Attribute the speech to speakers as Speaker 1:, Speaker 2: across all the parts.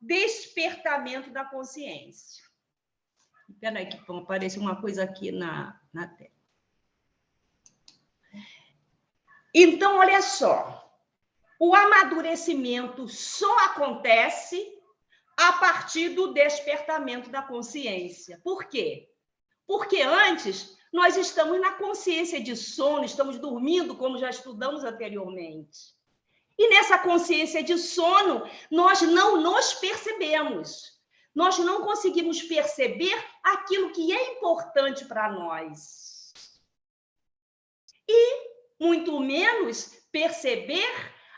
Speaker 1: despertamento da consciência. Espera aí, que aparece uma coisa aqui na tela. Então, olha só, o amadurecimento só acontece a partir do despertamento da consciência. Por quê? Porque antes nós estamos na consciência de sono, estamos dormindo, como já estudamos anteriormente. E nessa consciência de sono, nós não nos percebemos. Nós não conseguimos perceber aquilo que é importante para nós. E, muito menos, perceber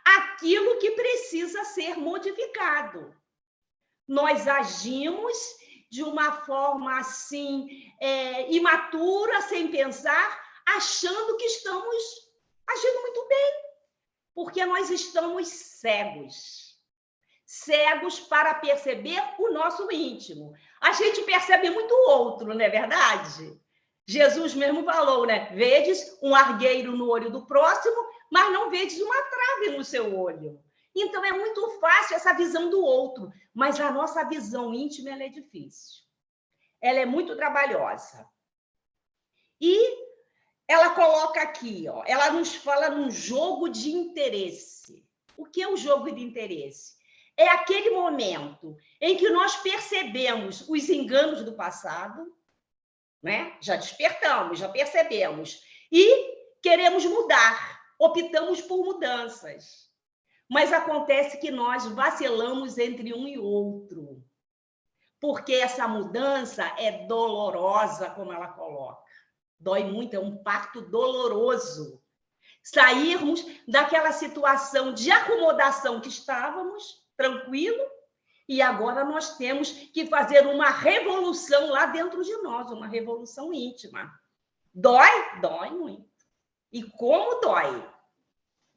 Speaker 1: aquilo que precisa ser modificado. Nós agimos de uma forma assim, imatura, sem pensar, achando que estamos agindo muito bem, porque nós estamos cegos. Cegos para perceber o nosso íntimo. A gente percebe muito o outro, não é verdade? Jesus mesmo falou, né? Vedes um argueiro no olho do próximo, mas não vedes uma trave no seu olho. Então, é muito fácil essa visão do outro, mas a nossa visão íntima ela é difícil. Ela é muito trabalhosa. E ela coloca aqui, ó, ela nos fala num jogo de interesse. O que é o jogo de interesse? É aquele momento em que nós percebemos os enganos do passado, né? Já despertamos, já percebemos, e queremos mudar, optamos por mudanças. Mas acontece que nós vacilamos entre um e outro, porque essa mudança é dolorosa, como ela coloca. Dói muito, é um parto doloroso. Sairmos daquela situação de acomodação que estávamos, tranquilo, e agora nós temos que fazer uma revolução lá dentro de nós, uma revolução íntima. Dói? Dói muito. E como dói?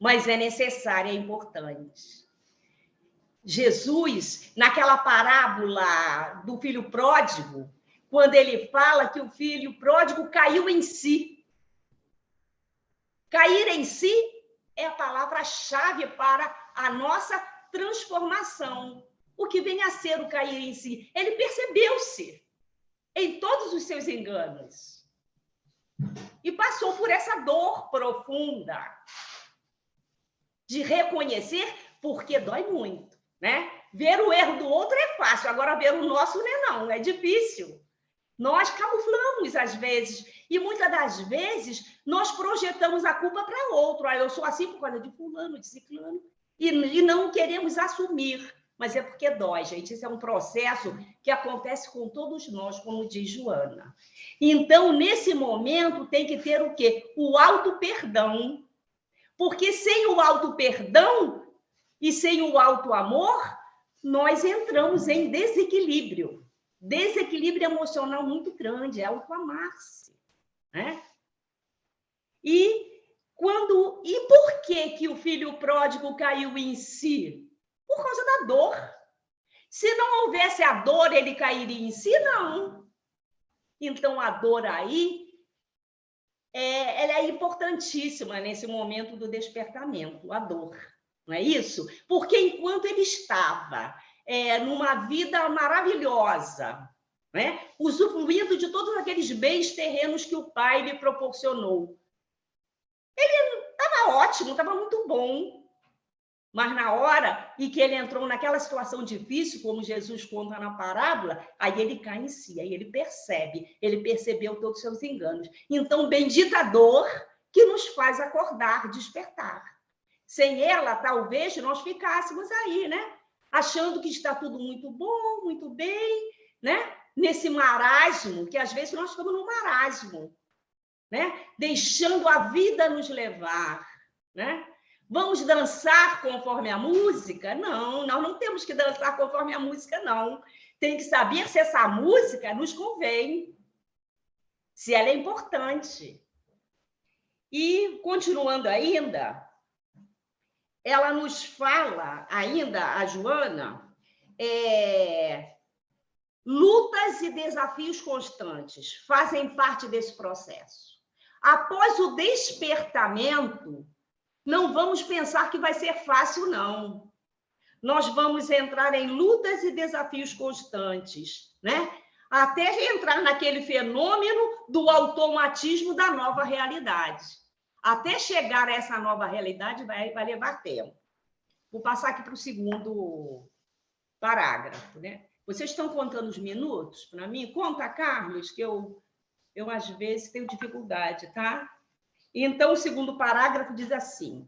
Speaker 1: Mas é necessário, é importante. Jesus, naquela parábola do filho pródigo, quando ele fala que o filho pródigo caiu em si. Cair em si é a palavra-chave para a nossa transformação. O que vem a ser o cair em si? Ele percebeu-se em todos os seus enganos e passou por essa dor profunda de reconhecer, porque dói muito, né? Ver o erro do outro é fácil, agora ver o nosso não, é difícil. Nós camuflamos às vezes, e muitas das vezes nós projetamos a culpa para outro. Ah, eu sou assim por causa de fulano, de ciclano, e não queremos assumir. Mas é porque dói, gente. Isso é um processo que acontece com todos nós, como diz Joana. Então, nesse momento, tem que ter o quê? O auto-perdão. Porque sem o auto-perdão e sem o auto-amor, nós entramos em desequilíbrio. Desequilíbrio emocional muito grande, é auto-amar-se, né? E por que o filho pródigo caiu em si? Por causa da dor. Se não houvesse a dor, ele cairia em si? Não. Então, a dor aí, ela é importantíssima nesse momento do despertamento, a dor, não é isso? Porque enquanto ele estava numa vida maravilhosa, né, usufruindo de todos aqueles bens terrenos que o pai lhe proporcionou, ele estava ótimo, estava muito bom. Mas na hora em que ele entrou naquela situação difícil, como Jesus conta na parábola, aí ele cai em si, aí ele percebeu todos os seus enganos. Então, bendita dor que nos faz acordar, despertar. Sem ela, talvez nós ficássemos aí, né? Achando que está tudo muito bom, muito bem, né? Nesse marasmo, que às vezes nós estamos no marasmo, né? Deixando a vida nos levar, né? Vamos dançar conforme a música? Não, nós não temos que dançar conforme a música, não. Tem que saber se essa música nos convém, se ela é importante. E, continuando ainda, ela nos fala, ainda, a Joana, lutas e desafios constantes fazem parte desse processo. Após o despertamento, não vamos pensar que vai ser fácil, não. nós vamos entrar em lutas e desafios constantes, né? Até entrar naquele fenômeno do automatismo da nova realidade. Até chegar a essa nova realidade vai levar tempo. Vou passar aqui para o segundo parágrafo, né? Vocês estão contando os minutos para mim? Conta, Carlos, que eu às vezes tenho dificuldade, tá? Então, o segundo parágrafo diz assim: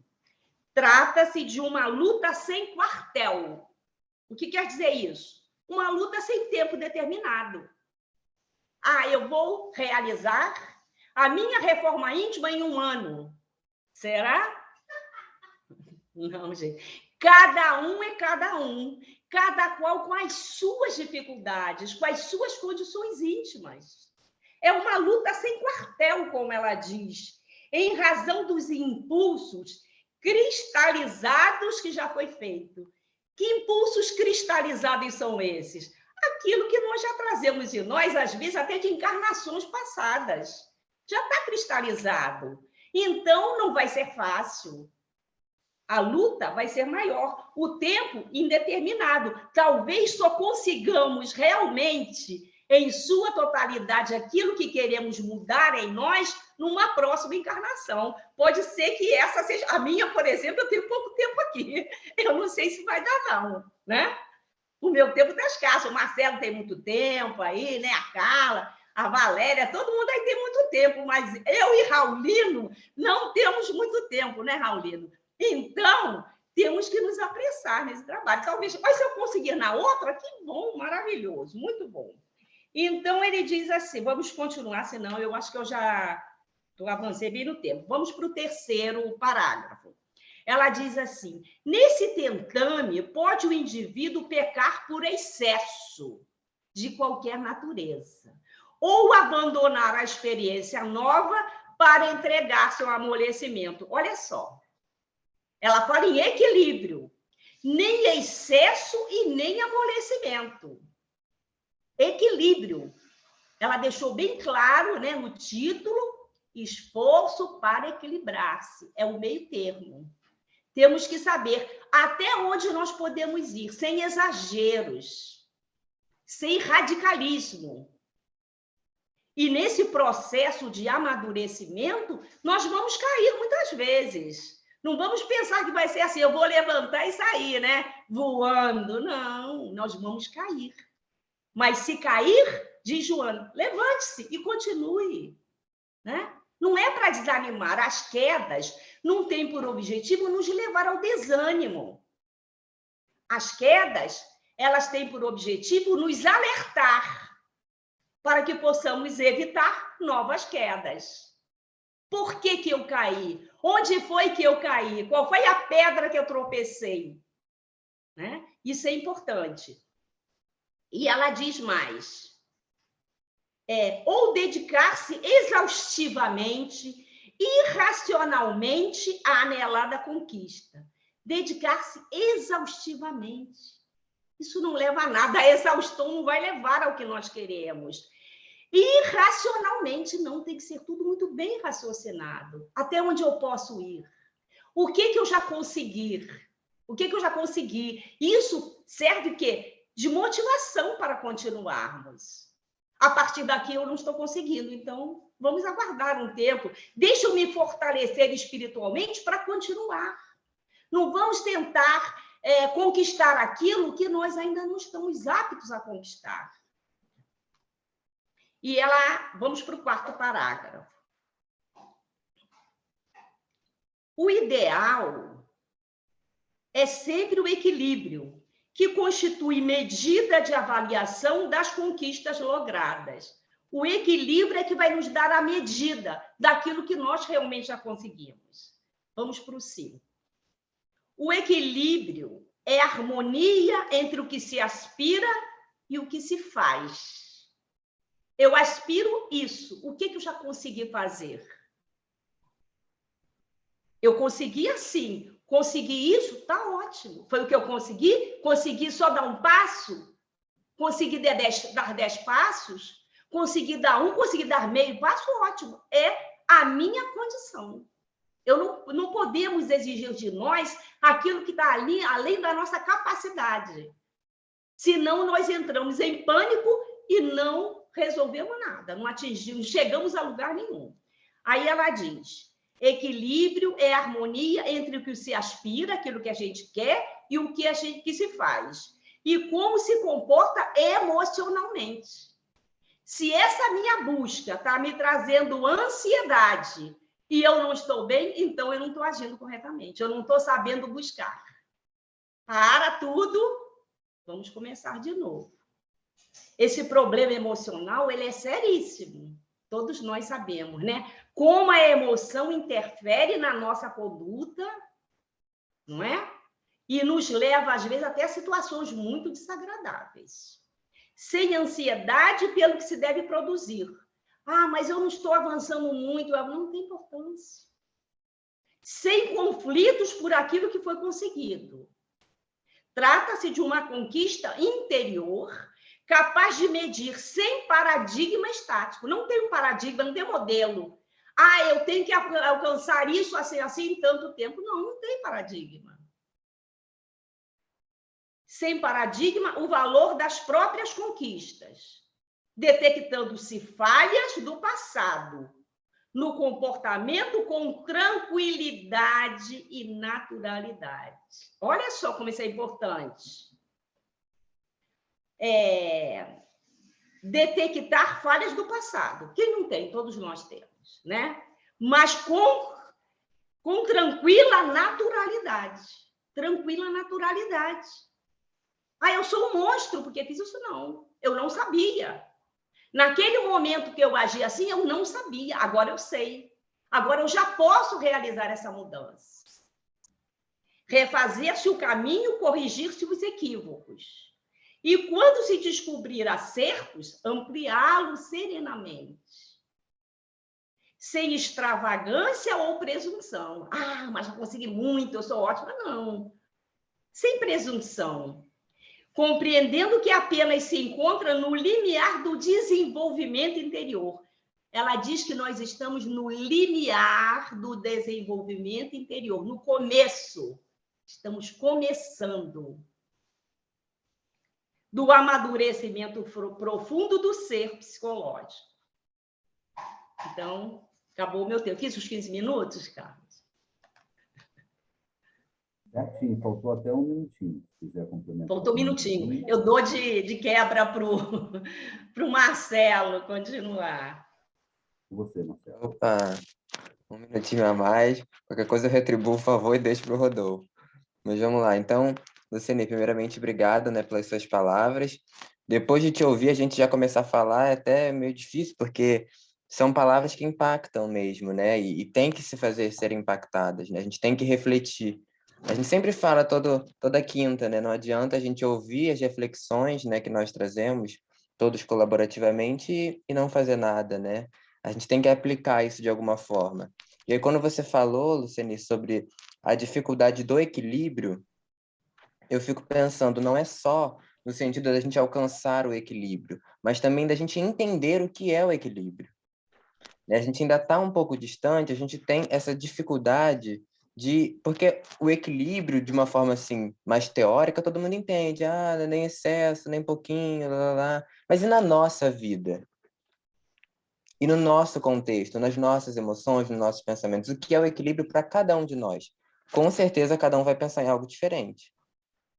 Speaker 1: trata-se de uma luta sem quartel. O que quer dizer isso? Uma luta sem tempo determinado. Eu vou realizar a minha reforma íntima em 1 ano. Será? Não, gente. Cada um é cada um. Cada qual com as suas dificuldades, com as suas condições íntimas. É uma luta sem quartel, como ela diz, em razão dos impulsos cristalizados que já foi feito. Que impulsos cristalizados são esses? Aquilo que nós já trazemos em nós, às vezes até de encarnações passadas. Já está cristalizado. Então, não vai ser fácil. A luta vai ser maior. O tempo indeterminado. Talvez só consigamos realmente, em sua totalidade, aquilo que queremos mudar em nós numa próxima encarnação. Pode ser que essa seja... A minha, por exemplo, eu tenho pouco tempo aqui. Eu não sei se vai dar, não, né? O meu tempo está escasso. O Marcelo tem muito tempo aí, né? A Carla, a Valéria, todo mundo aí tem muito tempo, mas eu e Raulino não temos muito tempo, né, Raulino? Então, temos que nos apressar nesse trabalho. Talvez, mas se eu conseguir na outra, que bom, maravilhoso, muito bom. Então, ele diz assim, vamos continuar, senão eu acho que eu já avancei bem no tempo. Vamos para o terceiro parágrafo. Ela diz assim, nesse tentame, pode o indivíduo pecar por excesso de qualquer natureza, ou abandonar a experiência nova para entregar-se ao amolecimento. Olha só, ela fala em equilíbrio, nem excesso e nem amolecimento. Equilíbrio. Ela deixou bem claro, né, no título, esforço para equilibrar-se. É o meio termo. Temos que saber até onde nós podemos ir, sem exageros, sem radicalismo. E nesse processo de amadurecimento, nós vamos cair muitas vezes. Não vamos pensar que vai ser assim, eu vou levantar e sair, né? Voando. Não, nós vamos cair. Mas se cair, diz Joana, levante-se e continue, né? Não é para desanimar. As quedas não têm por objetivo nos levar ao desânimo. As quedas, elas têm por objetivo nos alertar para que possamos evitar novas quedas. Por que eu caí? Onde foi que eu caí? Qual foi a pedra que eu tropecei? Né? Isso é importante. E ela diz mais. Ou dedicar-se exaustivamente, irracionalmente à anelada conquista. Dedicar-se exaustivamente. Isso não leva a nada. A exaustão não vai levar ao que nós queremos. Irracionalmente, não, tem que ser tudo muito bem raciocinado. Até onde eu posso ir? O que eu já consegui? O que eu já consegui? Isso serve o quê? De motivação para continuarmos. A partir daqui eu não estou conseguindo, então vamos aguardar um tempo. Deixa eu me fortalecer espiritualmente para continuar. Não vamos tentar conquistar aquilo que nós ainda não estamos aptos a conquistar. E vamos para o quarto parágrafo. O ideal é sempre o equilíbrio, que constitui medida de avaliação das conquistas logradas. O equilíbrio é que vai nos dar a medida daquilo que nós realmente já conseguimos. Vamos para o 5. O equilíbrio é a harmonia entre o que se aspira e o que se faz. Eu aspiro isso. O que eu já consegui fazer? Eu consegui assim. Consegui isso? Está ótimo. Foi o que eu consegui? Consegui só dar um passo? Consegui dar 10 passos? Consegui dar consegui dar meio passo? Ótimo. É a minha condição. Não podemos exigir de nós aquilo que está ali, além da nossa capacidade. Senão, nós entramos em pânico e não resolvemos nada, não atingimos, chegamos a lugar nenhum. Aí ela diz: equilíbrio é harmonia entre o que se aspira, aquilo que a gente quer, e o que a gente que se faz. E como se comporta emocionalmente. Se essa minha busca está me trazendo ansiedade e eu não estou bem, então eu não estou agindo corretamente, eu não estou sabendo buscar. Para tudo, vamos começar de novo. Esse problema emocional, ele é seríssimo. Todos nós sabemos, né? Como a emoção interfere na nossa conduta, não é? E nos leva, às vezes, até a situações muito desagradáveis. Sem ansiedade pelo que se deve produzir. Ah, mas eu não estou avançando muito. Não tem importância. Sem conflitos por aquilo que foi conseguido. Trata-se de uma conquista interior, capaz de medir sem paradigma estático. Não tem um paradigma, não tem modelo. Ah, eu tenho que alcançar isso assim, assim, em tanto tempo. Não, não tem paradigma. Sem paradigma, o valor das próprias conquistas, detectando-se falhas do passado, no comportamento com tranquilidade e naturalidade. Olha só como isso é importante. Detectar falhas do passado. Quem não tem? Todos nós temos, né? Mas com tranquila naturalidade. Tranquila naturalidade. Ah, eu sou um monstro porque fiz isso. Não. Eu não sabia. Naquele momento que eu agi assim, eu não sabia. Agora eu sei. Agora eu já posso realizar essa mudança. Refazer-se o caminho, corrigir-se os equívocos. E quando se descobrir acertos, ampliá-los serenamente. Sem extravagância ou presunção. Ah, mas já consegui muito, eu sou ótima. Não. Sem presunção. Compreendendo que apenas se encontra no limiar do desenvolvimento interior. Ela diz que nós estamos no limiar do desenvolvimento interior, no começo. Estamos começando. Do amadurecimento profundo do ser psicológico. Então, acabou o meu tempo. Fiz os 15 minutos, Carlos?
Speaker 2: Certinho, faltou até um minutinho, se quiser complementar.
Speaker 1: Faltou um minutinho. Eu dou de quebra para o Marcelo continuar.
Speaker 2: Você, Marcelo.
Speaker 3: Opa, um minutinho a mais. Qualquer coisa eu retribuo o favor e deixo para o Rodolfo. Mas vamos lá. Então, Luciane, primeiramente, obrigado, né, pelas suas palavras. Depois de te ouvir, a gente já começar a falar é até meio difícil, porque são palavras que impactam mesmo, né? E tem que se fazer serem impactadas, né? A gente tem que refletir. A gente sempre fala toda quinta, né? Não adianta a gente ouvir as reflexões, né, que nós trazemos, todos colaborativamente, e não fazer nada, né? A gente tem que aplicar isso de alguma forma. E aí, quando você falou, Luciane, sobre a dificuldade do equilíbrio, eu fico pensando, não é só no sentido da gente alcançar o equilíbrio, mas também da gente entender o que é o equilíbrio. A gente ainda está um pouco distante, a gente tem essa dificuldade de... Porque o equilíbrio, de uma forma assim, mais teórica, todo mundo entende. Ah, nem excesso, nem pouquinho, lá, lá, lá. Mas e na nossa vida? E no nosso contexto, nas nossas emoções, nos nossos pensamentos, o que é o equilíbrio para cada um de nós? Com certeza, cada um vai pensar em algo diferente.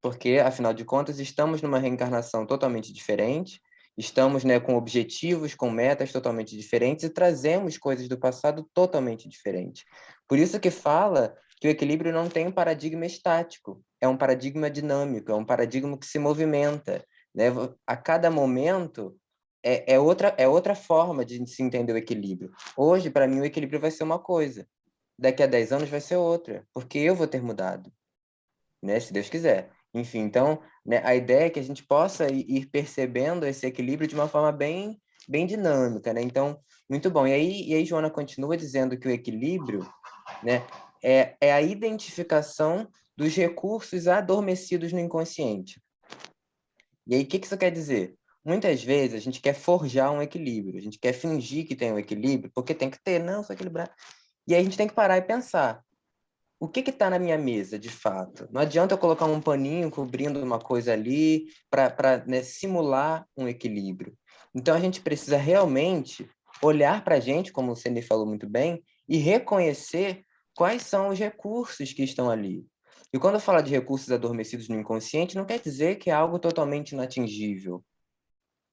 Speaker 3: Porque, afinal de contas, estamos numa reencarnação totalmente diferente, estamos, né, com objetivos, com metas totalmente diferentes e trazemos coisas do passado totalmente diferentes. Por isso que fala que o equilíbrio não tem um paradigma estático, é um paradigma dinâmico, é um paradigma que se movimenta, né? A cada momento é outra forma de se entender o equilíbrio. Hoje, para mim, o equilíbrio vai ser uma coisa, daqui a 10 anos vai ser outra, porque eu vou ter mudado, né? Se Deus quiser. Enfim, então, né, a ideia é que a gente possa ir percebendo esse equilíbrio de uma forma bem dinâmica, né? Então, muito bom. E aí Joana continua dizendo que o equilíbrio, né, é a identificação dos recursos adormecidos no inconsciente. E aí, o que isso quer dizer? Muitas vezes a gente quer forjar um equilíbrio, a gente quer fingir que tem um equilíbrio, porque tem que ter, não, só equilibrar. E aí a gente tem que parar e pensar, o que está na minha mesa, de fato? Não adianta eu colocar um paninho cobrindo uma coisa ali para, né, simular um equilíbrio. Então, a gente precisa realmente olhar para a gente, como o Ceni falou muito bem, e reconhecer quais são os recursos que estão ali. E quando eu falo de recursos adormecidos no inconsciente, não quer dizer que é algo totalmente inatingível.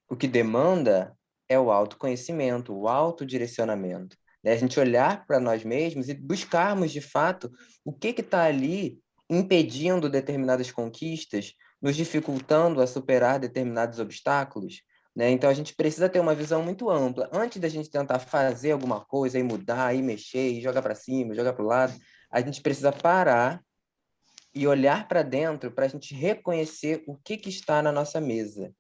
Speaker 3: O que demanda é o autoconhecimento, o autodirecionamento. Né? A gente olhar para nós mesmos e buscarmos, de fato, o que está ali impedindo determinadas conquistas, nos dificultando a superar determinados obstáculos. Né? Então, a gente precisa ter uma visão muito ampla. Antes da gente tentar fazer alguma coisa e mudar, e mexer, e jogar para cima, jogar para o lado, a gente precisa parar e olhar para dentro para a gente reconhecer o que está na nossa mesa.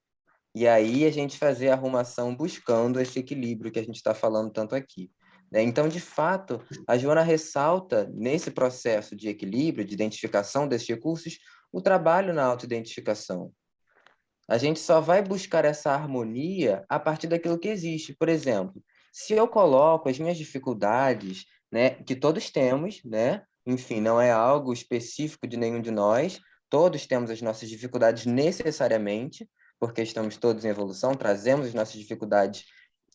Speaker 3: E aí a gente fazer a arrumação buscando esse equilíbrio que a gente está falando tanto aqui. Né? Então, de fato, a Joana ressalta, nesse processo de equilíbrio, de identificação desses recursos, o trabalho na autoidentificação. A gente só vai buscar essa harmonia a partir daquilo que existe. Por exemplo, se eu coloco as minhas dificuldades, né, que todos temos, né, enfim, não é algo específico de nenhum de nós, todos temos as nossas dificuldades necessariamente, porque estamos todos em evolução, trazemos as nossas dificuldades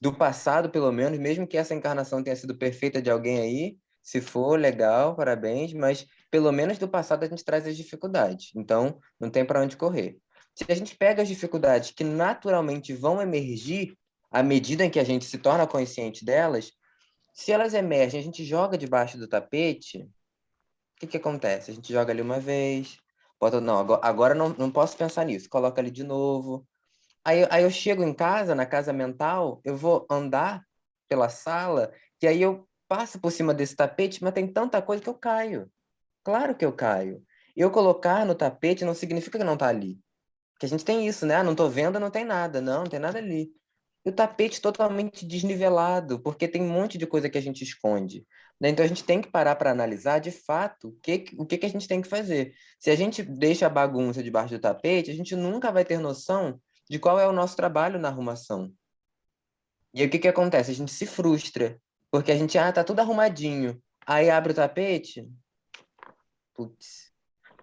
Speaker 3: do passado, pelo menos, mesmo que essa encarnação tenha sido perfeita de alguém aí, se for, legal, parabéns, mas pelo menos do passado a gente traz as dificuldades, então não tem para onde correr. Se a gente pega as dificuldades que naturalmente vão emergir à medida em que a gente se torna consciente delas, se elas emergem, a gente joga debaixo do tapete, o que acontece? A gente joga ali uma vez, bota, não, agora não posso pensar nisso, coloca ali de novo. Aí eu chego em casa, na casa mental, eu vou andar pela sala, e aí eu passo por cima desse tapete, mas tem tanta coisa que eu caio. Claro que eu caio. Eu colocar no tapete não significa que não está ali. Que a gente tem isso, né? Ah, não tô vendo, não tem nada. Não tem nada ali. E o tapete totalmente desnivelado, porque tem um monte de coisa que a gente esconde. Né? Então a gente tem que parar para analisar, de fato, o que a gente tem que fazer. Se a gente deixa a bagunça debaixo do tapete, a gente nunca vai ter noção de qual é o nosso trabalho na arrumação. E aí o que acontece? A gente se frustra, porque a gente, tá tudo arrumadinho. Aí abre o tapete, putz.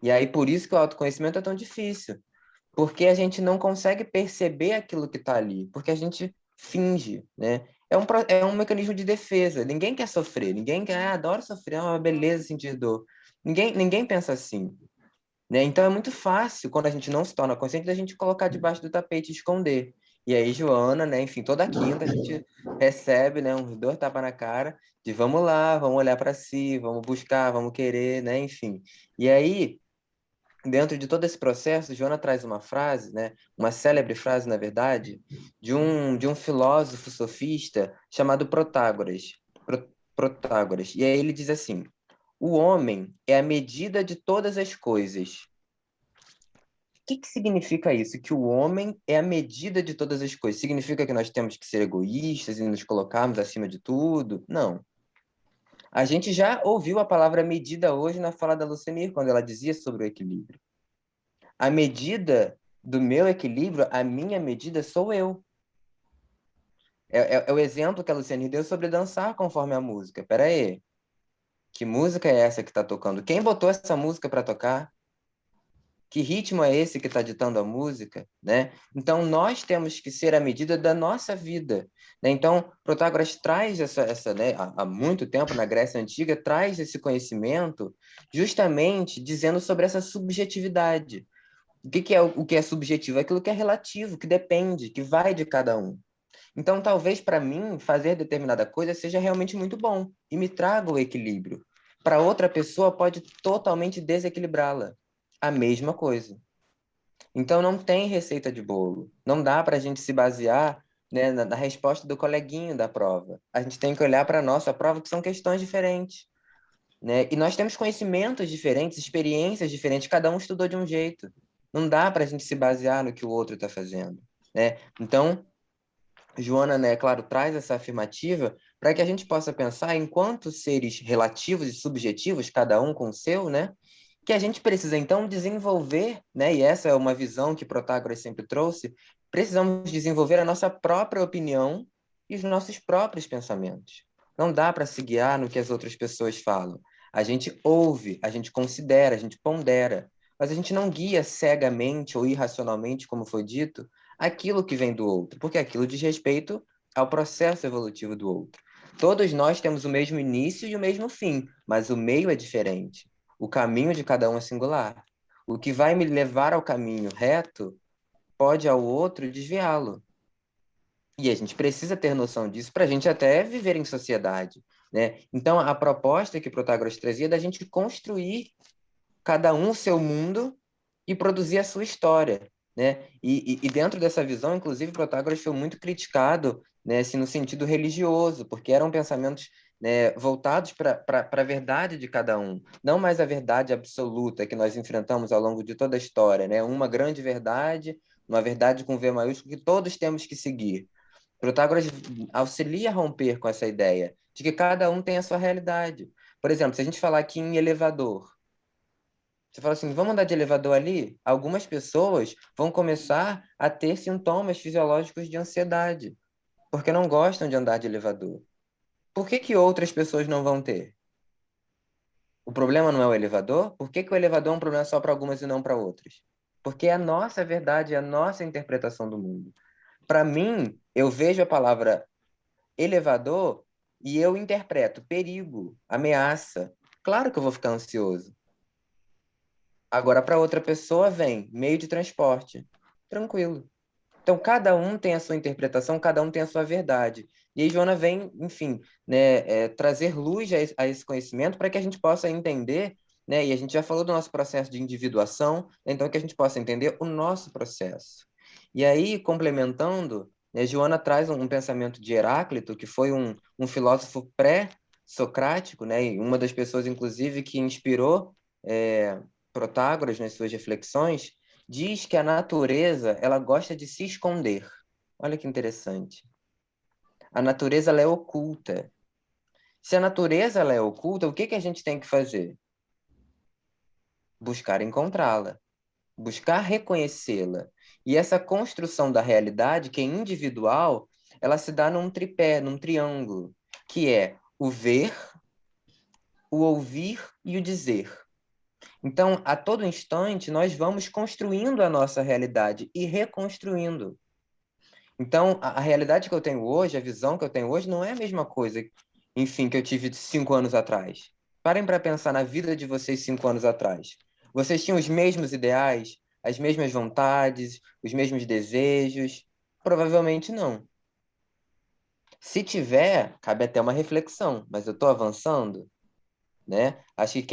Speaker 3: E aí por isso que o autoconhecimento é tão difícil. Porque a gente não consegue perceber aquilo que está ali, porque a gente finge, né? É um mecanismo de defesa. Ninguém quer sofrer, ninguém quer, adoro sofrer, é uma beleza sentir dor. Ninguém pensa assim, né? Então é muito fácil, quando a gente não se torna consciente, da gente colocar debaixo do tapete e esconder. E aí, Joana, né? Enfim, toda quinta a gente recebe, né? Uns 2 tapas na cara de vamos lá, vamos olhar para si, vamos buscar, vamos querer, né? Enfim. E aí dentro de todo esse processo, Joana traz uma frase, né, uma célebre frase, na verdade, de um filósofo sofista chamado Protágoras. Protágoras. E aí ele diz assim: o homem é a medida de todas as coisas. O que significa isso? Que o homem é a medida de todas as coisas. Significa que nós temos que ser egoístas e nos colocarmos acima de tudo? Não. A gente já ouviu a palavra medida hoje na fala da Lucemir, quando ela dizia sobre o equilíbrio. A medida do meu equilíbrio, a minha medida sou eu. É o exemplo que a Luciane deu sobre dançar conforme a música. Pera aí, que música é essa que está tocando? Quem botou essa música para tocar? Que ritmo é esse que está ditando a música? Né? Então, nós temos que ser a medida da nossa vida. Né? Então, Protágoras traz né, há muito tempo, na Grécia Antiga, traz esse conhecimento justamente dizendo sobre essa subjetividade. O que é subjetivo? É aquilo que é relativo, que depende, que vai de cada um. Então, talvez para mim, fazer determinada coisa seja realmente muito bom e me traga o equilíbrio. Para outra pessoa, pode totalmente desequilibrá-la. A mesma coisa. Então, não tem receita de bolo. Não dá para a gente se basear, né, na resposta do coleguinho da prova. A gente tem que olhar para a nossa prova, que são questões diferentes. Né? E nós temos conhecimentos diferentes, experiências diferentes, cada um estudou de um jeito. Não dá para a gente se basear no que o outro está fazendo. Né? Então, Joana, né, claro, traz essa afirmativa para que a gente possa pensar enquanto seres relativos e subjetivos, cada um com o seu, né, que a gente precisa então desenvolver, né, e essa é uma visão que Protágoras sempre trouxe, precisamos desenvolver a nossa própria opinião e os nossos próprios pensamentos. Não dá para se guiar no que as outras pessoas falam. A gente ouve, a gente considera, a gente pondera, mas a gente não guia cegamente ou irracionalmente, como foi dito, aquilo que vem do outro, porque aquilo diz respeito ao processo evolutivo do outro. Todos nós temos o mesmo início e o mesmo fim, mas o meio é diferente. O caminho de cada um é singular. O que vai me levar ao caminho reto pode ao outro desviá-lo. E a gente precisa ter noção disso para a gente até viver em sociedade, né? Então, a proposta que Protágoras trazia é da gente construir cada um o seu mundo e produzir a sua história, né? E dentro dessa visão, inclusive, Protágoras foi muito criticado, né, assim, no sentido religioso, porque eram pensamentos, né, voltados para a verdade de cada um, não mais a verdade absoluta que nós enfrentamos ao longo de toda a história, né? Uma grande verdade, uma verdade com V maiúsculo que todos temos que seguir. Protágoras auxilia a romper com essa ideia de que cada um tem a sua realidade. Por exemplo, se a gente falar aqui em elevador, você fala assim, vamos andar de elevador ali? Algumas pessoas vão começar a ter sintomas fisiológicos de ansiedade, porque não gostam de andar de elevador. Por que que outras pessoas não vão ter? O problema não é o elevador? Por que que o elevador é um problema só para algumas e não para outras? Porque é a nossa verdade, é a nossa interpretação do mundo. Para mim, eu vejo a palavra elevador e eu interpreto perigo, ameaça. Claro que eu vou ficar ansioso. Agora, para outra pessoa, vem meio de transporte. Tranquilo. Então, cada um tem a sua interpretação, cada um tem a sua verdade. E aí, Joana vem, enfim, né, trazer luz a esse conhecimento para que a gente possa entender, né, e a gente já falou do nosso processo de individuação, então que a gente possa entender o nosso processo. E aí, complementando, né, Joana traz um pensamento de Heráclito, que foi um filósofo pré-socrático, né, e uma das pessoas, inclusive, que inspirou Protágoras nas suas reflexões, diz que a natureza ela gosta de se esconder. Olha que interessante. A natureza ela é oculta. Se a natureza ela é oculta, o que que a gente tem que fazer? Buscar encontrá-la, buscar reconhecê-la. E essa construção da realidade, que é individual, ela se dá num tripé, num triângulo, que é o ver, o ouvir e o dizer. Então, a todo instante, nós vamos construindo a nossa realidade e reconstruindo. Então, a realidade que eu tenho hoje, a visão que eu tenho hoje, não é a mesma coisa, enfim, que eu tive 5 anos atrás. Parem para pensar na vida de vocês 5 anos atrás. Vocês tinham os mesmos ideais, as mesmas vontades, os mesmos desejos? Provavelmente não. Se tiver, cabe até uma reflexão, mas eu estou avançando, né? Acho que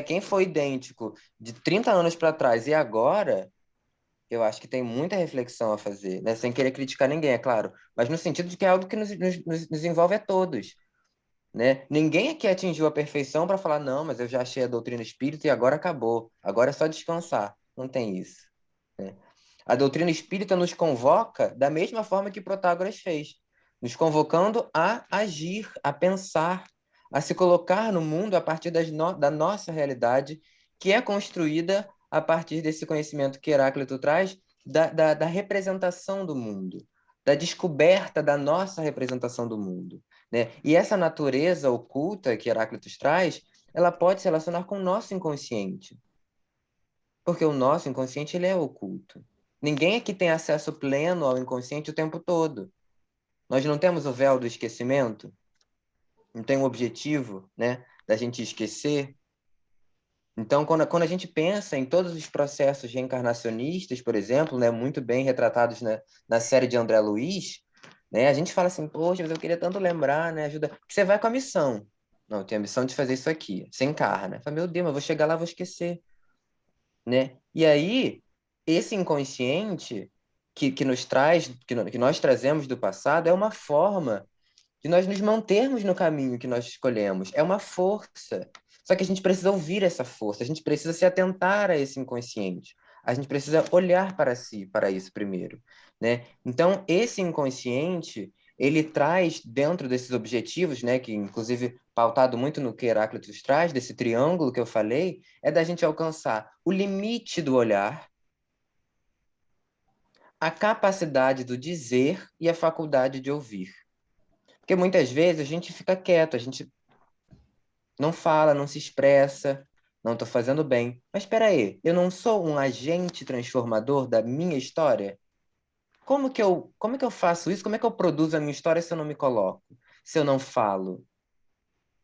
Speaker 3: quem foi idêntico de 30 anos para trás e agora, eu acho que tem muita reflexão a fazer, né? Sem querer criticar ninguém, é claro, mas no sentido de que é algo que nos envolve a todos, né? Ninguém aqui atingiu a perfeição para falar, não, mas eu já achei a doutrina espírita e agora acabou, agora é só descansar. Não tem isso, né? A doutrina espírita nos convoca da mesma forma que Protágoras fez, nos convocando a agir, a pensar, a se colocar no mundo a partir da nossa realidade, que é construída a partir desse conhecimento que Heráclito traz da representação do mundo, da descoberta da nossa representação do mundo, né? E essa natureza oculta que Heráclito traz, ela pode se relacionar com o nosso inconsciente, porque o nosso inconsciente ele é oculto. Ninguém aqui tem acesso pleno ao inconsciente o tempo todo. Nós não temos o véu do esquecimento, não tem um objetivo, né, da gente esquecer. Então, quando a gente pensa em todos os processos reencarnacionistas, por exemplo, né, muito bem retratados na série de André Luiz, né, a gente fala assim, poxa, mas eu queria tanto lembrar, né, ajuda. Porque você vai com a missão. Não, eu tenho a missão de fazer isso aqui. Você encarna. Fala, meu Deus, mas eu vou chegar lá, vou esquecer, né? E aí, esse inconsciente que nos traz, que nós trazemos do passado, é uma forma de nós nos mantermos no caminho que nós escolhemos. É uma força. Só que a gente precisa ouvir essa força, a gente precisa se atentar a esse inconsciente. A gente precisa olhar para si, para isso primeiro, né? Então, esse inconsciente, ele traz dentro desses objetivos, né, que inclusive pautado muito no que Heráclito traz, desse triângulo que eu falei, é da gente alcançar o limite do olhar, a capacidade do dizer e a faculdade de ouvir. Porque muitas vezes a gente fica quieto, a gente não fala, não se expressa, não estou fazendo bem. Mas espera aí, eu não sou um agente transformador da minha história? Como que eu faço isso? Como é que eu produzo a minha história se eu não me coloco? Se eu não falo?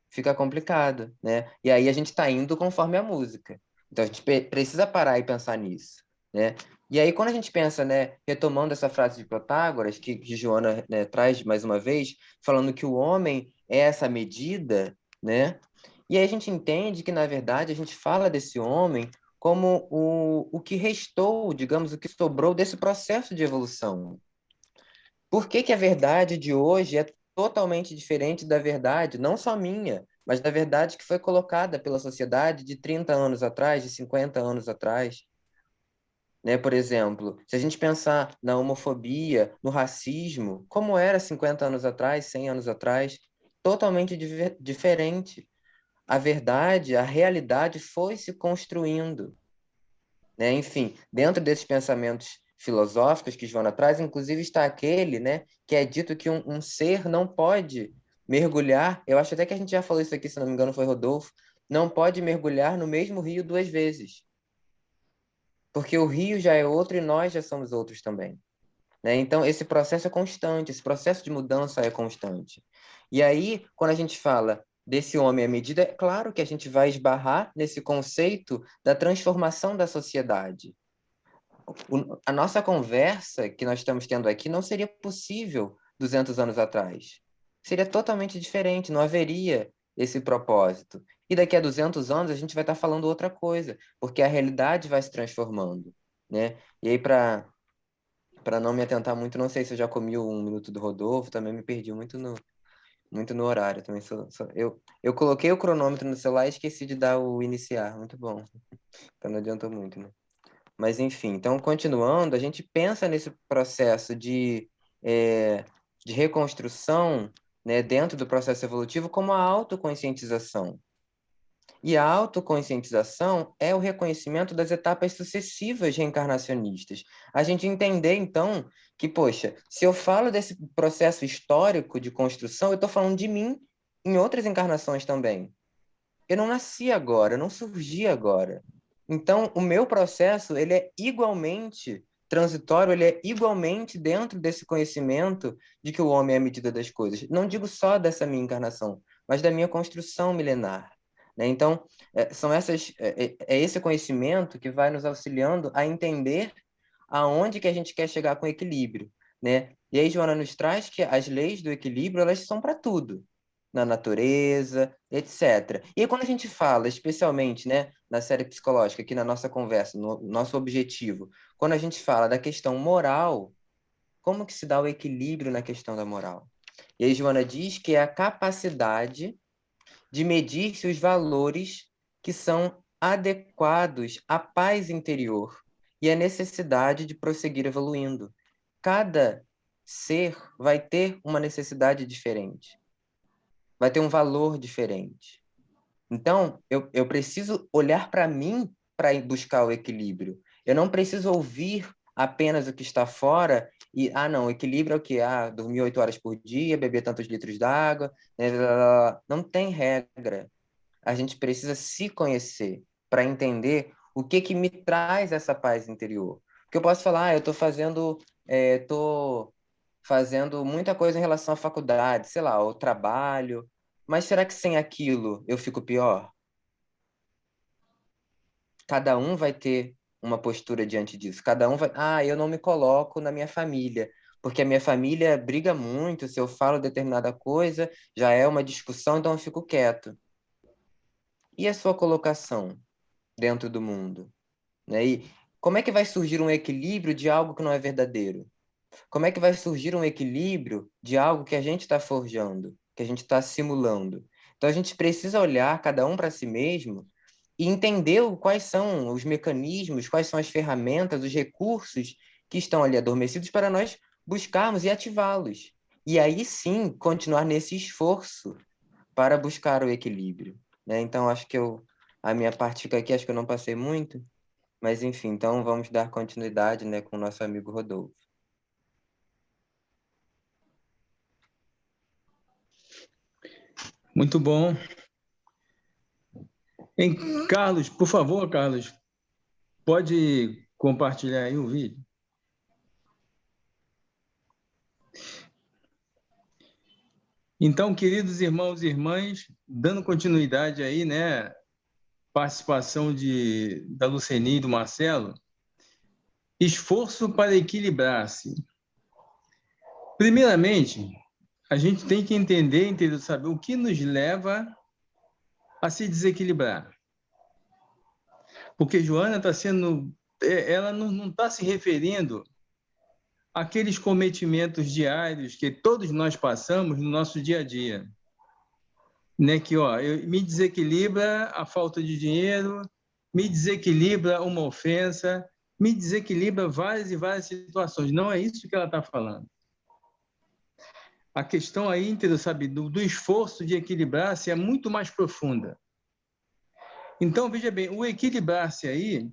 Speaker 3: Fica complicado, né? E aí a gente está indo conforme a música. Então a gente precisa parar e pensar nisso, né? E aí quando a gente pensa, né, retomando essa frase de Protágoras, que Joana, né, traz mais uma vez, falando que o homem é essa medida, né? E aí a gente entende que, na verdade, a gente fala desse homem como o que restou, digamos, o que sobrou desse processo de evolução. Por que que a verdade de hoje é totalmente diferente da verdade, não só minha, mas da verdade que foi colocada pela sociedade de 30 anos atrás, de 50 anos atrás? Né? Por exemplo, se a gente pensar na homofobia, no racismo, como era 50 anos atrás, 100 anos atrás, totalmente diferente. A verdade, a realidade foi se construindo, né? Enfim, dentro desses pensamentos filosóficos que Joana traz, inclusive está aquele, né, que é dito que um ser não pode mergulhar, eu acho até que a gente já falou isso aqui, se não me engano foi Rodolfo, não pode mergulhar no mesmo rio duas vezes, porque o rio já é outro e nós já somos outros também. Né? Então, esse processo é constante, esse processo de mudança é constante. E aí, quando a gente fala desse homem à medida, é claro que a gente vai esbarrar nesse conceito da transformação da sociedade. A nossa conversa que nós estamos tendo aqui não seria possível 200 anos atrás. Seria totalmente diferente, não haveria esse propósito. E daqui a 200 anos a gente vai estar falando outra coisa, porque a realidade vai se transformando, né? E aí, para não me atentar muito, não sei se eu já comi o 1 minuto do Rodolfo, também me perdi muito no horário. Também eu coloquei o cronômetro no celular e esqueci de dar o iniciar. Muito bom. Então não adiantou muito, né? Mas, enfim, então, continuando, a gente pensa nesse processo de reconstrução, né, dentro do processo evolutivo como a autoconscientização. E a autoconscientização é o reconhecimento das etapas sucessivas reencarnacionistas. A gente entender, então, que, poxa, se eu falo desse processo histórico de construção, eu estou falando de mim em outras encarnações também. Eu não nasci agora, eu não surgi agora. Então, o meu processo, ele é igualmente transitório, ele é igualmente dentro desse conhecimento de que o homem é a medida das coisas. Não digo só dessa minha encarnação, mas da minha construção milenar. Né? Então, é esse conhecimento que vai nos auxiliando a entender aonde que a gente quer chegar com equilíbrio. Né? E aí, Joana nos traz que as leis do equilíbrio, elas são para tudo na natureza, etc. E aí, quando a gente fala, especialmente, né, na série psicológica, aqui na nossa conversa, no nosso objetivo, quando a gente fala da questão moral, como que se dá o equilíbrio na questão da moral? E aí, Joana diz que é a capacidade de medir se os valores que são adequados à paz interior e à necessidade de prosseguir evoluindo. Cada ser vai ter uma necessidade diferente, vai ter um valor diferente. Então, eu preciso olhar para mim para buscar o equilíbrio. Eu não preciso ouvir apenas o que está fora e, não, equilíbrio é o quê? Dormir 8 horas por dia, beber tantos litros d'água, né, blá, blá, blá. Não tem regra. A gente precisa se conhecer para entender o que que me traz essa paz interior. Porque eu posso falar, tô fazendo muita coisa em relação à faculdade, sei lá, ao trabalho, mas será que sem aquilo eu fico pior? Cada um vai ter uma postura diante disso. Cada um vai, eu não me coloco na minha família, porque a minha família briga muito, se eu falo determinada coisa, já é uma discussão, então eu fico quieto. E a sua colocação dentro do mundo? Né? E como é que vai surgir um equilíbrio de algo que não é verdadeiro? Como é que vai surgir um equilíbrio de algo que a gente está forjando, que a gente está simulando? Então a gente precisa olhar cada um para si mesmo e entender quais são os mecanismos, quais são as ferramentas, os recursos que estão ali adormecidos para nós buscarmos e ativá-los. E aí sim continuar nesse esforço para buscar o equilíbrio. Né? Então acho que a minha parte fica aqui, acho que eu não passei muito, mas enfim, então vamos dar continuidade, né, com o nosso amigo Rodolfo.
Speaker 4: Muito bom. Carlos, por favor, Carlos, pode compartilhar aí o vídeo? Então, queridos irmãos e irmãs, dando continuidade aí, né, participação da Luceni e do Marcelo, esforço para equilibrar-se. Primeiramente, a gente tem que entender, saber o que nos leva a se desequilibrar. Porque Joana está sendo, ela não está se referindo àqueles cometimentos diários que todos nós passamos no nosso dia a dia. Né, que me desequilibra a falta de dinheiro, me desequilibra uma ofensa, me desequilibra várias e várias situações. Não é isso que ela está falando. A questão aí, sabe, do esforço de equilibrar-se é muito mais profunda. Então, veja bem, o equilibrar-se aí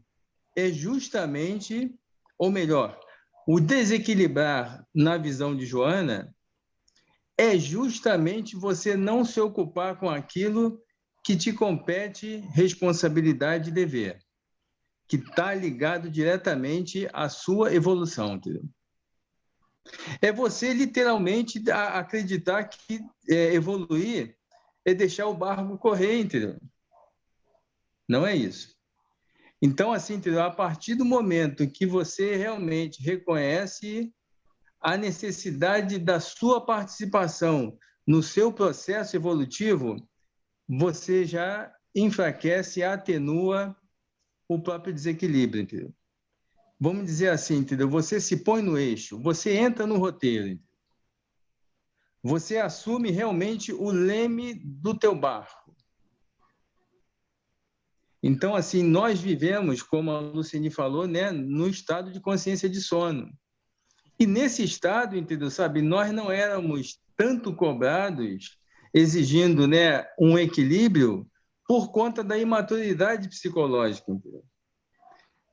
Speaker 4: é justamente, ou melhor, o desequilibrar na visão de Joana é justamente você não se ocupar com aquilo que te compete responsabilidade e dever, que está ligado diretamente à sua evolução, entendeu? É você literalmente acreditar que evoluir é deixar o barco correr, entendeu? Não é isso. Então, assim, entendeu? A partir do momento que você realmente reconhece a necessidade da sua participação no seu processo evolutivo, você já enfraquece e atenua o próprio desequilíbrio, entendeu? Vamos dizer assim, entendeu? Você se põe no eixo, você entra no roteiro, entendeu? Você assume realmente o leme do teu barco. Então, assim, nós vivemos, como a Luceni falou, né, no estado de consciência de sono. E nesse estado, entendeu? Sabe, nós não éramos tanto cobrados, exigindo, né, um equilíbrio por conta da imaturidade psicológica, entendeu?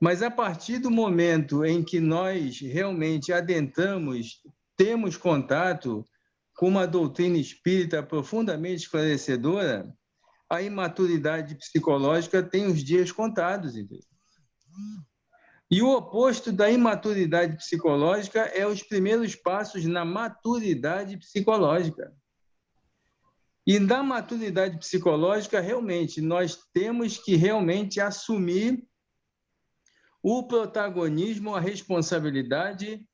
Speaker 4: Mas a partir do momento em que nós realmente adentramos, temos contato com uma doutrina espírita profundamente esclarecedora, a imaturidade psicológica tem os dias contados, entendeu? E o oposto da imaturidade psicológica é os primeiros passos na maturidade psicológica. E na maturidade psicológica, realmente, nós temos que realmente assumir o protagonismo, a responsabilidade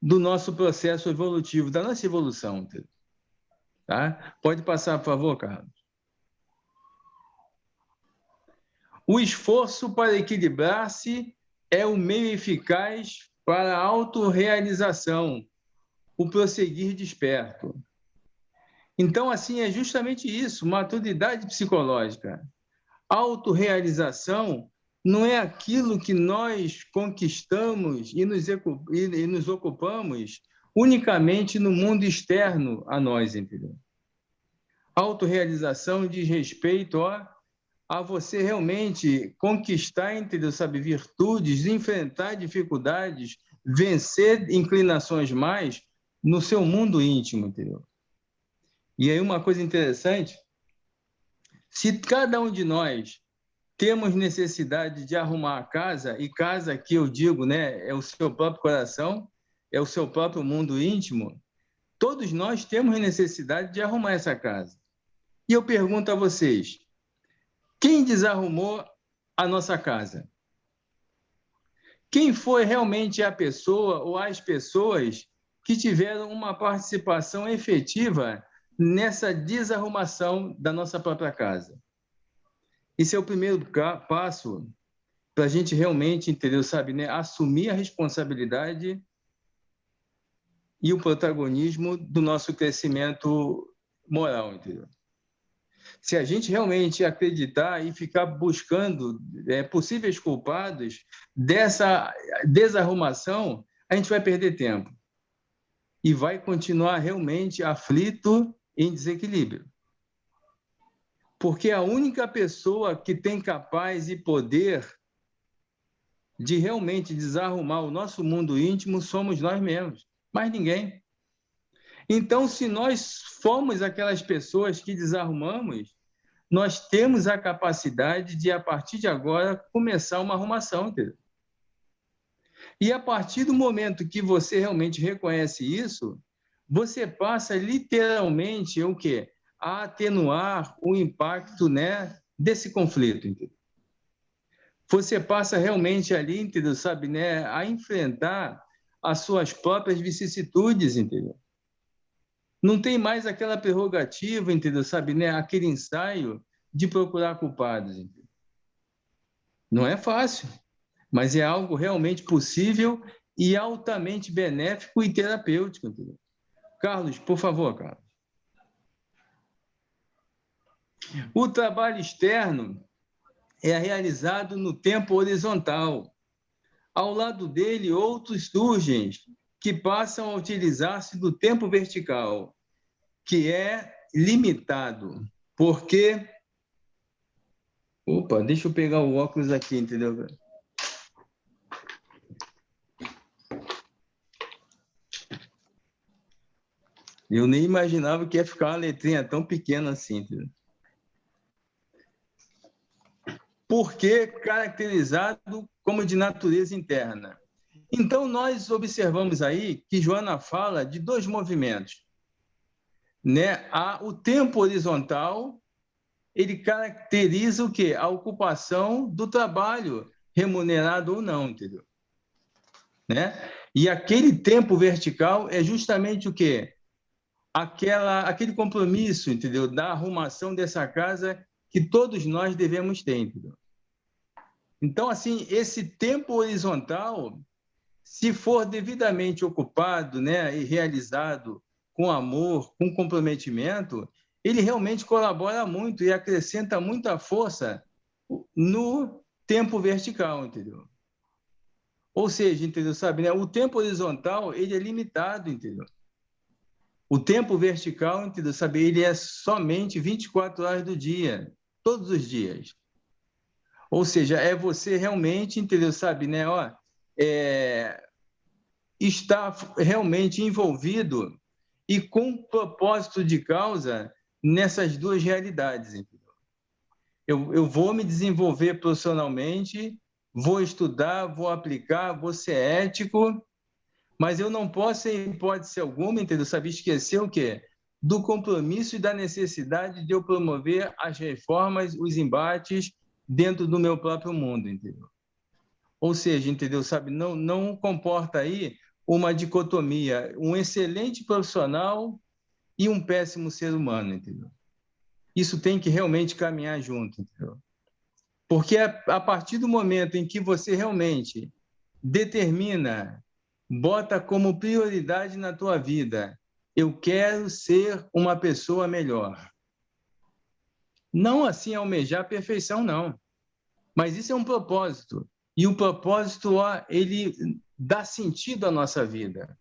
Speaker 4: do nosso processo evolutivo, da nossa evolução. Tá? Pode passar, por favor, Carlos. O esforço para equilibrar-se é o meio eficaz para a autorrealização, o prosseguir desperto. Então, assim, é justamente isso, maturidade psicológica. Autorrealização não é aquilo que nós conquistamos e nos ocupamos unicamente no mundo externo a nós, entendeu? Autorrealização diz respeito a você realmente conquistar, entendeu? Sabe, virtudes, enfrentar dificuldades, vencer inclinações mais no seu mundo íntimo, entendeu? E aí uma coisa interessante, se cada um de nós temos necessidade de arrumar a casa, e casa que eu digo, né, é o seu próprio coração, é o seu próprio mundo íntimo, todos nós temos necessidade de arrumar essa casa. E eu pergunto a vocês, quem desarrumou a nossa casa? Quem foi realmente a pessoa ou as pessoas que tiveram uma participação efetiva nessa desarrumação da nossa própria casa? Esse é o primeiro passo para a gente realmente, entendeu, sabe, né, assumir a responsabilidade e o protagonismo do nosso crescimento moral, entendeu? Se a gente realmente acreditar e ficar buscando possíveis culpados dessa desarrumação, a gente vai perder tempo e vai continuar realmente aflito em desequilíbrio. Porque a única pessoa que tem capaz e poder de realmente desarrumar o nosso mundo íntimo somos nós mesmos, mais ninguém. Então, se nós formos aquelas pessoas que desarrumamos, nós temos a capacidade de, a partir de agora, começar uma arrumação, entendeu? E a partir do momento que você realmente reconhece isso, você passa literalmente o quê? A atenuar o impacto, né, desse conflito, entendeu? Você passa realmente ali, entendeu? Sabe, né, a enfrentar as suas próprias vicissitudes, entendeu? Não tem mais aquela prerrogativa, entendeu? Sabe, né, aquele ensaio de procurar culpados, entendeu? Não é fácil, mas é algo realmente possível e altamente benéfico e terapêutico, entendeu? Carlos, por favor, Carlos. O trabalho externo é realizado no tempo horizontal. Ao lado dele, outros surgem que passam a utilizar-se do tempo vertical, que é limitado, porque... Opa, deixa eu pegar o óculos aqui, entendeu? Eu nem imaginava que ia ficar uma letrinha tão pequena assim, entendeu? Porque caracterizado como de natureza interna. Então, nós observamos aí que Joana fala de dois movimentos, né? O tempo horizontal, ele caracteriza o quê? A ocupação do trabalho, remunerado ou não, entendeu? Né? E aquele tempo vertical é justamente o quê? Aquele compromisso, entendeu? Da arrumação dessa casa que todos nós devemos ter, entendeu? Então, assim, esse tempo horizontal, se for devidamente ocupado, né, e realizado com amor, com comprometimento, ele realmente colabora muito e acrescenta muita força no tempo vertical, entendeu? Ou seja, entendeu, sabe, né? O tempo horizontal, ele é limitado, entendeu? O tempo vertical, entendeu, sabe, ele é somente 24 horas do dia, todos os dias. Ou seja, é você realmente, entendeu, sabe, né, ó, está realmente envolvido e com propósito de causa nessas duas realidades, entendeu? Eu vou me desenvolver profissionalmente, vou estudar, vou aplicar, vou ser ético, mas eu não posso, em hipótese alguma, entendeu, sabe, esquecer o quê? Do compromisso e da necessidade de eu promover as reformas, os embates dentro do meu próprio mundo, entendeu? Ou seja, entendeu, sabe, não comporta aí uma dicotomia, um excelente profissional e um péssimo ser humano, entendeu? Isso tem que realmente caminhar junto, entendeu? Porque a partir do momento em que você realmente determina, bota como prioridade na tua vida, eu quero ser uma pessoa melhor. Não assim almejar a perfeição, não. Mas isso é um propósito. E o propósito, ele dá sentido à nossa vida.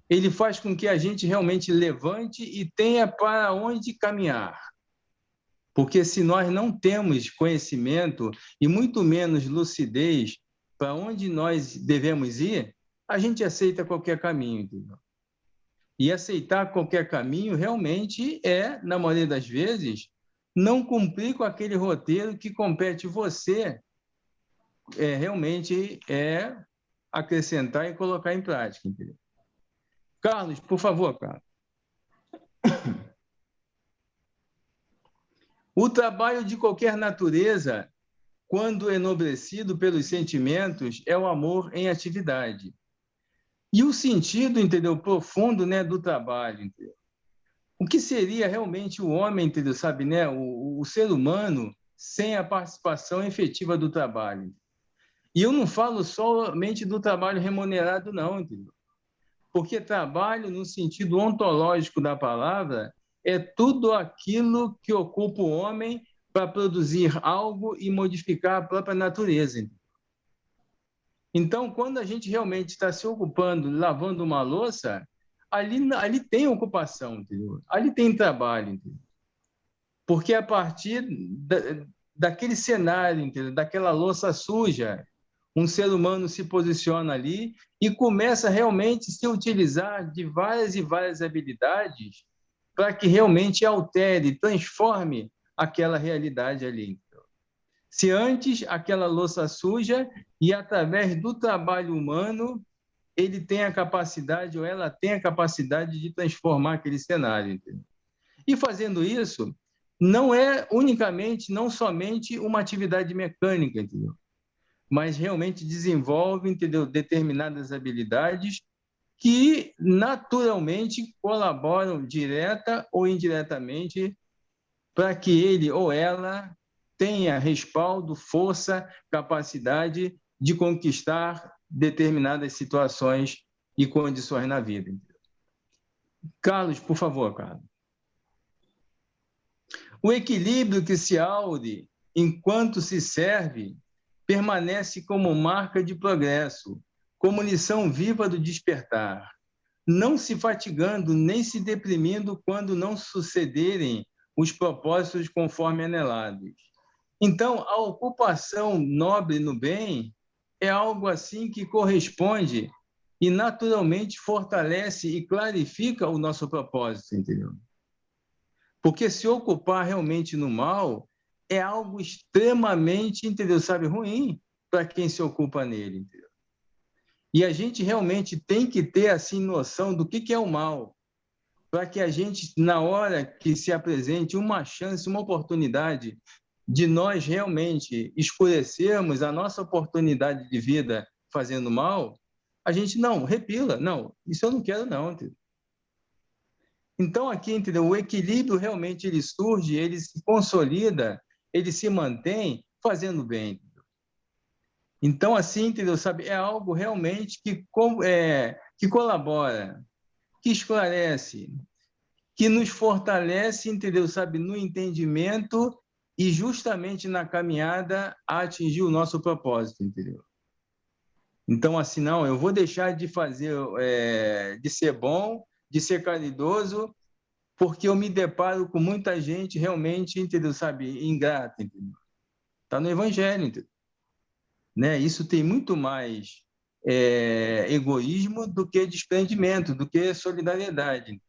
Speaker 4: Ele faz com que a gente realmente levante e tenha para onde caminhar. Porque se nós não temos conhecimento e muito menos lucidez para onde nós devemos ir, a gente aceita qualquer caminho, entendeu? E aceitar qualquer caminho realmente é, na maioria das vezes, não cumprir com aquele roteiro que compete você realmente acrescentar e colocar em prática, entendeu? Carlos, por favor, Carlos. O trabalho de qualquer natureza, quando enobrecido pelos sentimentos, é o amor em atividade. E o sentido, entendeu, profundo, né, do trabalho, entendeu? O que seria realmente o homem, entendeu, sabe, né, o ser humano sem a participação efetiva do trabalho? E eu não falo somente do trabalho remunerado, não, entendeu? Porque trabalho, no sentido ontológico da palavra, é tudo aquilo que ocupa o homem para produzir algo e modificar a própria natureza, entendeu? Então, quando a gente realmente está se ocupando, lavando uma louça, ali tem ocupação, entendeu? Ali tem trabalho, entendeu? Porque a partir daquele cenário, entendeu? Daquela louça suja, um ser humano se posiciona ali e começa realmente a se utilizar de várias e várias habilidades para que realmente altere, transforme aquela realidade ali. Se antes aquela louça suja e através do trabalho humano ele tem a capacidade ou ela tem a capacidade de transformar aquele cenário. Entendeu? E fazendo isso, não é unicamente, não somente uma atividade mecânica, entendeu? Mas realmente desenvolve, entendeu, determinadas habilidades que naturalmente colaboram direta ou indiretamente para que ele ou ela tenha respaldo, força, capacidade de conquistar determinadas situações e condições na vida. Carlos, por favor, Carlos. O equilíbrio que se aude enquanto se serve permanece como marca de progresso, como lição viva do despertar, não se fatigando nem se deprimindo quando não sucederem os propósitos conforme anelados. Então, a ocupação nobre no bem é algo assim que corresponde e naturalmente fortalece e clarifica o nosso propósito, entendeu? Porque se ocupar realmente no mal é algo extremamente, entendeu? Sabe, ruim para quem se ocupa nele, entendeu? E a gente realmente tem que ter, assim, noção do que é o mal, para que a gente, na hora que se apresente uma chance, uma oportunidade de nós realmente escurecermos a nossa oportunidade de vida fazendo mal, a gente não, repila, não, isso eu não quero não, entendeu? Então aqui, entendeu? O equilíbrio realmente ele surge, ele se consolida, ele se mantém fazendo bem. Entendeu? Então assim, entendeu? Sabe, é algo realmente que colabora, que esclarece, que nos fortalece, entendeu? Sabe, no entendimento e justamente na caminhada a atingir o nosso propósito, entendeu? Então, assim, não, eu vou deixar de fazer, de ser bom, de ser caridoso, porque eu me deparo com muita gente realmente, entendeu? Sabe, ingrata, entendeu? Está no Evangelho, entendeu? Né? Isso tem muito mais egoísmo do que desprendimento, do que solidariedade.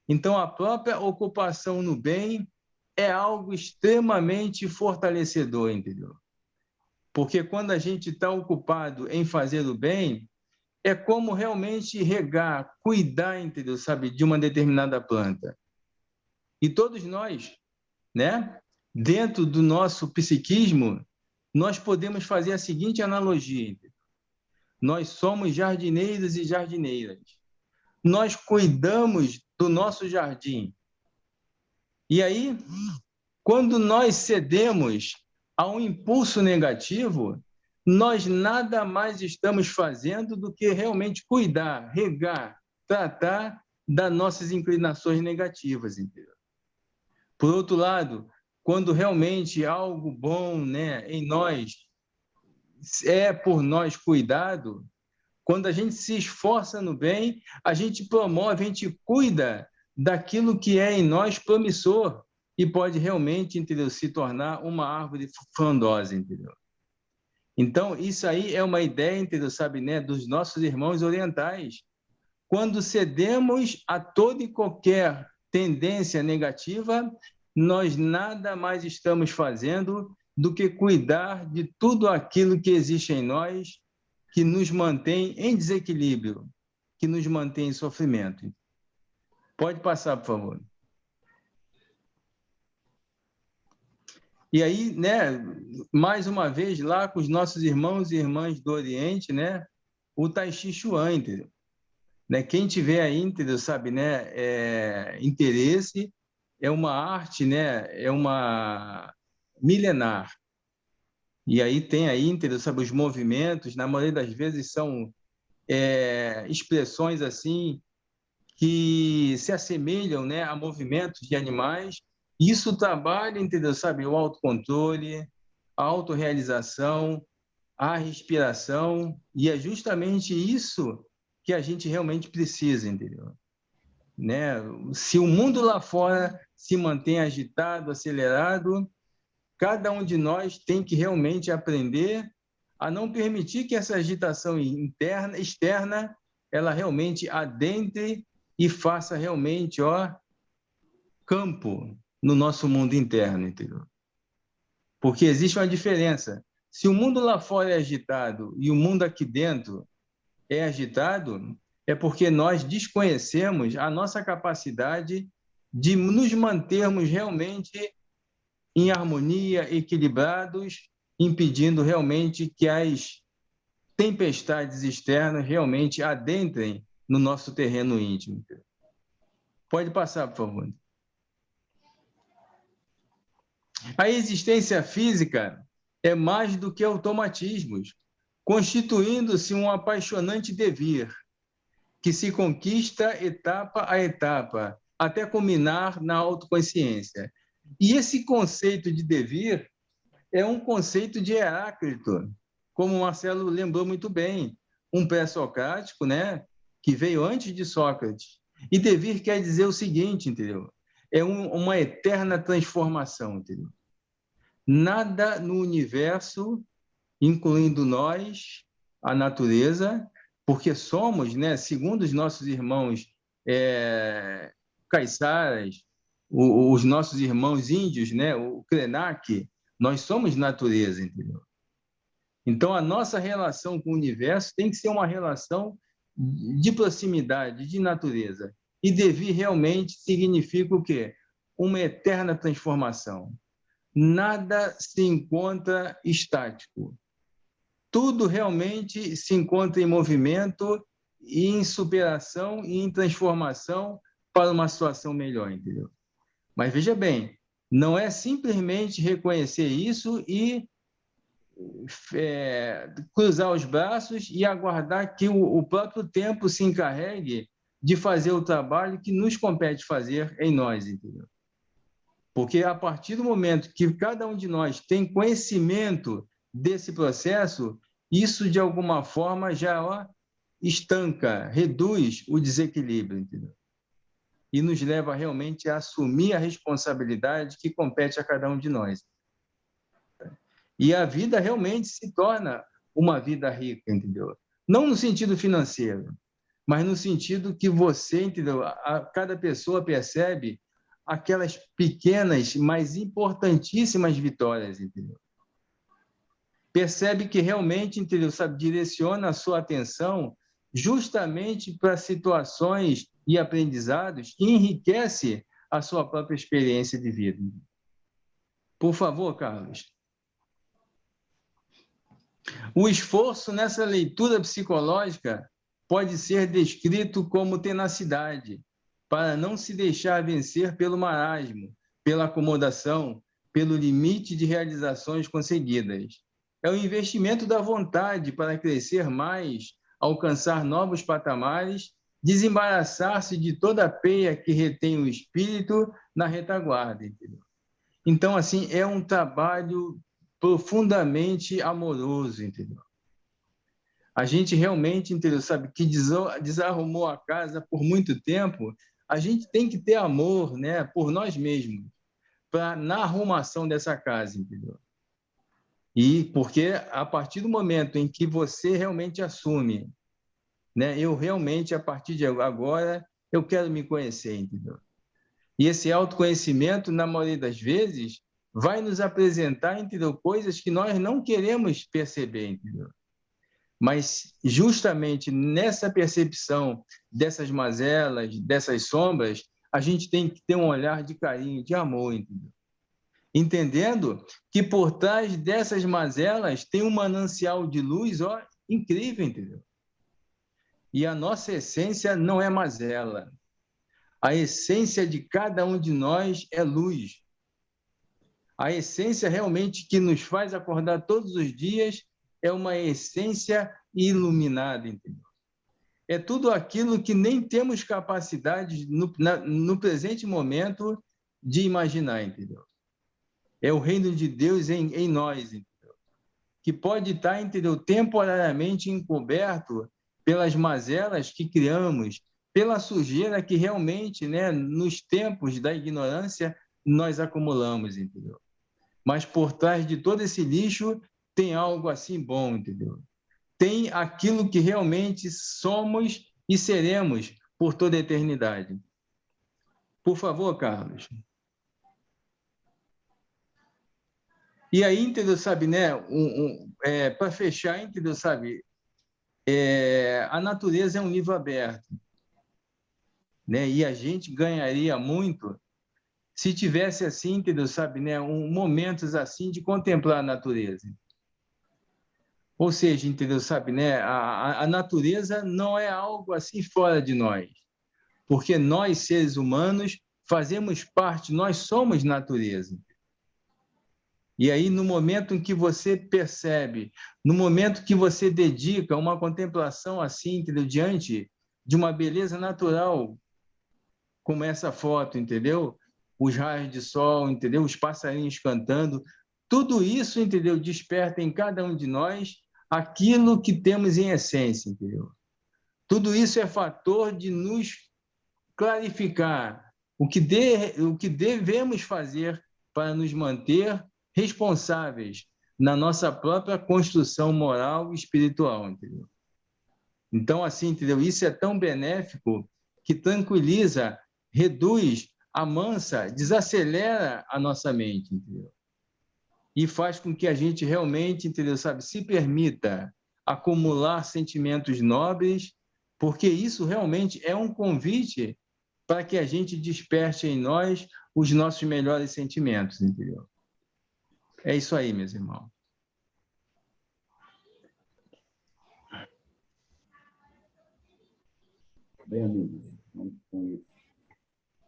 Speaker 4: Então, a própria ocupação no bem é algo extremamente fortalecedor, entendeu? Porque quando a gente está ocupado em fazer o bem, é como realmente regar, cuidar, entendeu? Sabe, de uma determinada planta. E todos nós, né? Dentro do nosso psiquismo, nós podemos fazer a seguinte analogia. Entendeu? Nós somos jardineiros e jardineiras. Nós cuidamos do nosso jardim. E aí, quando nós cedemos a um impulso negativo, nós nada mais estamos fazendo do que realmente cuidar, regar, tratar das nossas inclinações negativas, entendeu? Por outro lado, quando realmente algo bom, né, em nós é por nós cuidado, quando a gente se esforça no bem, a gente promove, a gente cuida daquilo que é em nós promissor e pode realmente, entendeu, se tornar uma árvore frondosa, entendeu? Então, isso aí é uma ideia, entendeu, sabe, né, dos nossos irmãos orientais. Quando cedemos a toda e qualquer tendência negativa, nós nada mais estamos fazendo do que cuidar de tudo aquilo que existe em nós, que nos mantém em desequilíbrio, que nos mantém em sofrimento. Pode passar, por favor. E aí, né, mais uma vez, lá com os nossos irmãos e irmãs do Oriente, né, o Tai Chi Chuan, entendeu? Né, quem tiver aí, entendeu, sabe, né, interesse, é uma arte, né, é uma milenar. E aí tem aí, entendeu, sabe, os movimentos, na maioria das vezes são expressões assim que se assemelham, né, a movimentos de animais. Isso trabalha, entendeu, sabe, o autocontrole, a autorrealização, a respiração, e é justamente isso que a gente realmente precisa, entendeu? Né? Se o mundo lá fora se mantém agitado, acelerado, cada um de nós tem que realmente aprender a não permitir que essa agitação interna, externa, ela realmente adentre e faça realmente, campo no nosso mundo interno, entendeu? Porque existe uma diferença. Se o mundo lá fora é agitado e o mundo aqui dentro é agitado, é porque nós desconhecemos a nossa capacidade de nos mantermos realmente em harmonia, equilibrados, impedindo realmente que as tempestades externas realmente adentrem no nosso terreno íntimo. Pode passar, por favor. A existência física é mais do que automatismos, constituindo-se um apaixonante devir, que se conquista etapa a etapa, até culminar na autoconsciência. E esse conceito de devir é um conceito de Heráclito, como o Marcelo lembrou muito bem, um pré-socrático, né, que veio antes de Sócrates. E devir quer dizer o seguinte, entendeu? É uma eterna transformação, entendeu? Nada no universo, incluindo nós, a natureza, porque somos, né, segundo os nossos irmãos caiçaras, os nossos irmãos índios, né, o Krenak, nós somos natureza, entendeu? Então, a nossa relação com o universo tem que ser uma relação de proximidade, de natureza. E devir realmente significa o quê? Uma eterna transformação. Nada se encontra estático. Tudo realmente se encontra em movimento, e em superação e em transformação para uma situação melhor, entendeu? Mas veja bem, não é simplesmente reconhecer isso e cruzar os braços e aguardar que o próprio tempo se encarregue de fazer o trabalho que nos compete fazer em nós, entendeu? Porque a partir do momento que cada um de nós tem conhecimento desse processo, isso de alguma forma já estanca, reduz o desequilíbrio, entendeu? E nos leva realmente a assumir a responsabilidade que compete a cada um de nós. E a vida realmente se torna uma vida rica, entendeu? Não no sentido financeiro, mas no sentido que você, entendeu? Cada pessoa percebe aquelas pequenas, mas importantíssimas vitórias, entendeu? Percebe que realmente, entendeu? Sabe, direciona a sua atenção justamente para situações e aprendizados que enriquece a sua própria experiência de vida. Por favor, Carlos. O esforço nessa leitura psicológica pode ser descrito como tenacidade, para não se deixar vencer pelo marasmo, pela acomodação, pelo limite de realizações conseguidas. É o investimento da vontade para crescer mais, alcançar novos patamares, desembaraçar-se de toda a peia que retém o espírito na retaguarda, entendeu? Então, assim, é um trabalho profundamente amoroso, entendeu? A gente realmente, entendeu, sabe, que desarrumou a casa por muito tempo, a gente tem que ter amor, né, por nós mesmos, na arrumação dessa casa, entendeu? E porque a partir do momento em que você realmente assume, né, eu realmente, a partir de agora, eu quero me conhecer, entendeu? E esse autoconhecimento, na maioria das vezes, vai nos apresentar, entendeu, coisas que nós não queremos perceber, entendeu? Mas justamente nessa percepção dessas mazelas, dessas sombras, a gente tem que ter um olhar de carinho, de amor, entendeu? Entendendo que por trás dessas mazelas tem um manancial de luz, incrível, entendeu? E a nossa essência não é mazela. A essência de cada um de nós é luz. A essência realmente que nos faz acordar todos os dias é uma essência iluminada, entendeu? É tudo aquilo que nem temos capacidade no presente momento de imaginar, entendeu? É o reino de Deus em nós, entendeu? Que pode estar, entendeu, temporariamente encoberto pelas mazelas que criamos, pela sujeira que realmente, né, nos tempos da ignorância nós acumulamos, entendeu? Mas por trás de todo esse lixo tem algo assim bom, entendeu? Tem aquilo que realmente somos e seremos por toda a eternidade. Por favor, Carlos. E aí, entendeu, sabe, né? Para fechar, entendeu, sabe? A natureza é um livro aberto, né? E a gente ganharia muito se tivesse assim, entendeu, sabe, né? Momentos assim de contemplar a natureza. Ou seja, entendeu, sabe, né? A natureza não é algo assim fora de nós, porque nós, seres humanos, fazemos parte, nós somos natureza. E aí, no momento em que você percebe, no momento que você dedica uma contemplação assim, entendeu? Diante de uma beleza natural, como essa foto, entendeu? Os raios de sol, entendeu? Os passarinhos cantando, tudo isso, entendeu? Desperta em cada um de nós aquilo que temos em essência, entendeu? Tudo isso é fator de nos clarificar o que devemos fazer para nos manter responsáveis na nossa própria construção moral e espiritual, entendeu? Então, assim, entendeu? Isso é tão benéfico que tranquiliza, reduz, amansa, desacelera a nossa mente, entendeu? E faz com que a gente realmente, entendeu, sabe, se permita acumular sentimentos nobres, porque isso realmente é um convite para que a gente desperte em nós os nossos melhores sentimentos, entendeu? É isso aí, meus irmãos.
Speaker 2: Bem, amigos, vamos com isso.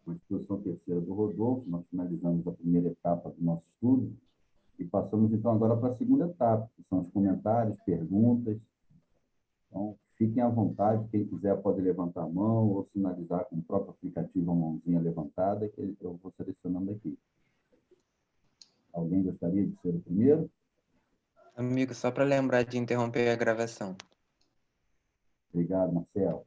Speaker 2: Com a exposição terceira do Rodolfo, nós finalizamos a primeira etapa do nosso estudo e passamos, então, agora para a segunda etapa, que são os comentários, perguntas. Então, fiquem à vontade, quem quiser pode levantar a mão ou sinalizar com o próprio aplicativo a mãozinha levantada, que eu vou selecionando aqui. Alguém gostaria de ser o primeiro?
Speaker 3: Amigo, só para lembrar de interromper a gravação.
Speaker 2: Obrigado, Marcelo.